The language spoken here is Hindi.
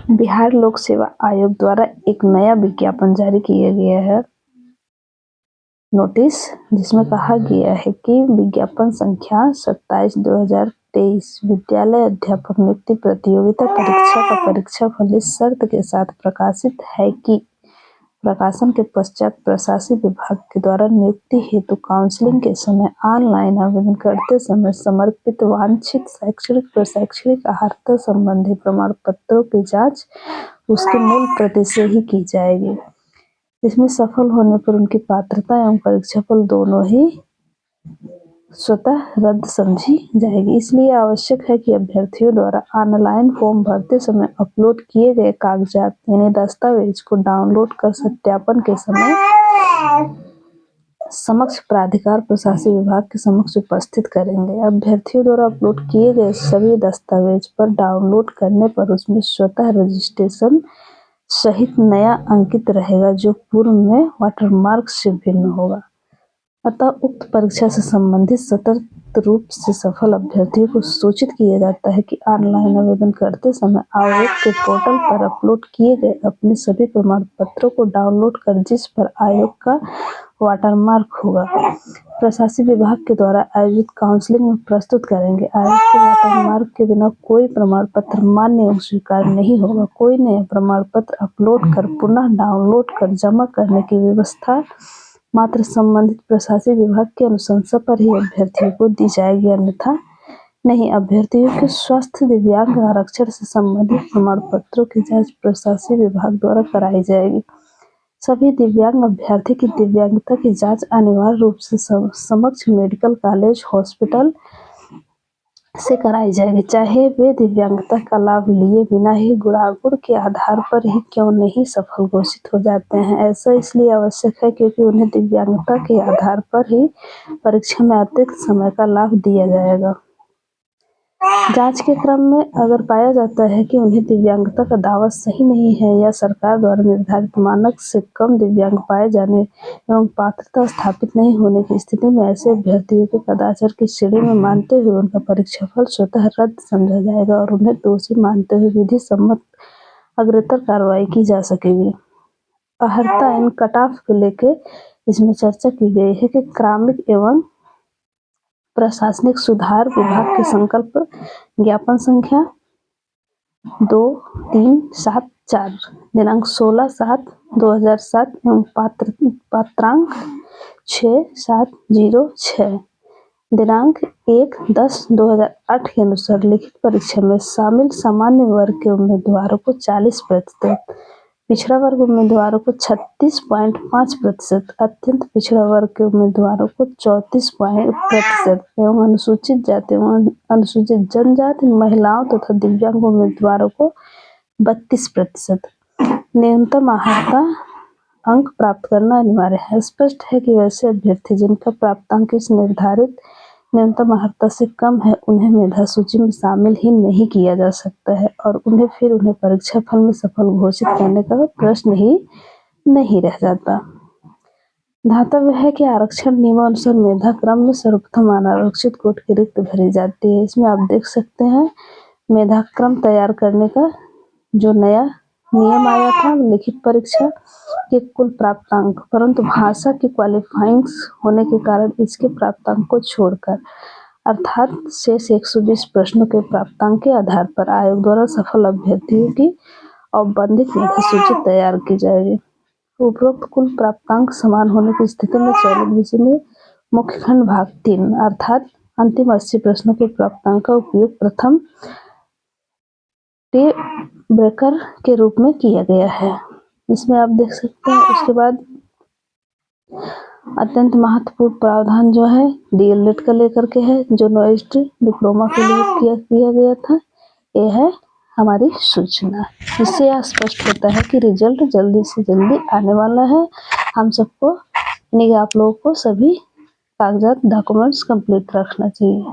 बिहार लोक सेवा आयोग द्वारा एक नया विज्ञापन जारी किया गया है, नोटिस, जिसमें कहा गया है कि विज्ञापन संख्या 27/2023 विद्यालय अध्यापक नियुक्ति प्रतियोगिता परीक्षा का परीक्षाफल इस शर्त के साथ प्रकाशित है कि प्रकाशन के पश्चात प्रशासनिक विभाग के द्वारा नियुक्ति हेतु काउंसलिंग के समय ऑनलाइन आवेदन करते समय समर्पित वांछित शैक्षणिक प्रशैक्षणिक अर्हता संबंधी प्रमाण पत्रों की जांच उसकी मूल प्रति से ही की जाएगी। इसमें सफल होने पर उनकी पात्रता एवं परीक्षाफल दोनों ही स्वतः रद्द समझी जाएगी। इसलिए आवश्यक है कि अभ्यर्थियों द्वारा ऑनलाइन फॉर्म भरते समय अपलोड किए गए कागजात यानी दस्तावेज को डाउनलोड कर सत्यापन के समय समक्ष प्राधिकार प्रशासनिक विभाग के समक्ष उपस्थित करेंगे। अभ्यर्थियों द्वारा अपलोड किए गए सभी दस्तावेज पर डाउनलोड करने पर उसमें स्वतः रजिस्ट्रेशन सहित नया अंकित रहेगा, जो पूर्व में वाटरमार्क से भिन्न होगा। अतः उक्त परीक्षा से संबंधित सतर्क रूप से सफल अभ्यर्थियों को सूचित किया जाता है कि ऑनलाइन आवेदन करते समय आयोग के पोर्टल पर अपलोड किए गए अपने सभी प्रमाण पत्रों को डाउनलोड कर जिस पर आयोग का वाटरमार्क होगा, प्रशासनिक विभाग के द्वारा आयोजित काउंसलिंग में प्रस्तुत करेंगे। आयोग के वाटरमार्क के बिना कोई प्रमाण पत्र मान्य एवं स्वीकार नहीं होगा। कोई नया प्रमाण पत्र अपलोड कर पुनः डाउनलोड कर जमा करने की व्यवस्था मात्र संबंधित प्रशासनिक विभाग की अनुशंसा पर ही अभ्यर्थियों को दी जाएगी, अन्यथा नहीं। अभ्यर्थियों के स्वास्थ्य, दिव्यांग आरक्षण से संबंधित प्रमाण पत्रों की जांच प्रशासनिक विभाग द्वारा कराई जाएगी। सभी दिव्यांग अभ्यर्थी की दिव्यांगता की जांच अनिवार्य रूप से समक्ष मेडिकल कॉलेज हॉस्पिटल से कराई जाएगी, चाहे वे दिव्यांगता का लाभ लिए बिना ही गुणागुण के आधार पर ही क्यों नहीं सफल घोषित हो जाते हैं। ऐसा इसलिए आवश्यक है क्योंकि उन्हें दिव्यांगता के आधार पर ही परीक्षा में अतिरिक्त समय का लाभ दिया जाएगा। जांच के क्रम में अगर पाया जाता है कि उन्हें दिव्यांगता का दावा सही नहीं है या सरकार द्वारा निर्धारित मानक से कम दिव्यांग पाए जाने एवं पात्रता स्थापित नहीं होने की स्थिति में ऐसे अभ्यर्थियों को कदाचार की श्रेणी में मानते हुए उनका परीक्षाफल स्वतः रद्द समझा जाएगा और उन्हें दोषी मानते हुए विधि सम्मत अग्रतर कार्रवाई की जा सकेगी। अर्हता इन कट ऑफ को लेकर इसमें चर्चा की गई है कि क्रमिक एवं प्रशासनिक सुधार विभाग के संकल्प ज्ञापन संख्या 2374 दिनांक 16/7/2007 एवं पात्रांक 6706 दिनांक 1/10/2008 के अनुसार लिखित परीक्षा में शामिल सामान्य वर्ग के उम्मीदवारों को 40%, पिछड़ा वर्ग उम्मीदवारों को 36.5%, अत्यंत पिछड़ा वर्ग के उम्मीदवारों को 34% एवं अनुसूचित जाति एवं अनुसूचित जनजाति महिलाओं तथा दिव्यांग उम्मीदवारों को 32%। न्यूनतम अर्हता अंक प्राप्त करना अनिवार्य है। स्पष्ट है कि वैसे अभ्यर्थी जिनका प्राप्तांक इस निर्धारित न्यूनतम अर्हता से कम है उन्हें मेधा सूची में शामिल ही नहीं किया जा सकता है और उन्हें परीक्षा फल में सफल घोषित करने का प्रश्न ही नहीं रह जाता। ध्यातव्य है कि आरक्षण नियमानुसार मेधा क्रम में सर्वप्रथम अनारक्षित कोट की रिक्त भरी जाती है। इसमें आप देख सकते हैं मेधा क्रम तैयार करने का जो नया नियम आया था लिखित परीक्षा के कुल प्राप्तांक, परंतु भाषा की क्वालिफाइंग होने के कारण इसके प्राप्तांक को छोड़कर अर्थात शेष 120 प्रश्नों के प्राप्तांक के आधार पर आयोग द्वारा सफल अभ्यर्थियों की औपबंधिक मेधा सूची तैयार की जाएगी। उपरोक्त कुल प्राप्तांक समान होने की स्थिति में चयनित विषय में मुख्य खंड भाग 3 अर्थात अंतिम 80 प्रश्नों के प्राप्तांक का उपयोग प्रथम टी ब्रेकर के रूप में किया गया है। इसमें आप देख सकते हैं। उसके बाद अत्यंत महत्वपूर्ण प्रावधान जो है डीएलएड का लेकर के है, जो नोएस्ट डिप्लोमा के लिए किया गया था। ये है हमारी सूचना। इससे यह स्पष्ट होता है कि रिजल्ट जल्दी से जल्दी आने वाला है। हम सबको यानी कि आप लोगों को सभी कागजात डॉक्यूमेंट्स कंप्लीट रखना चाहिए।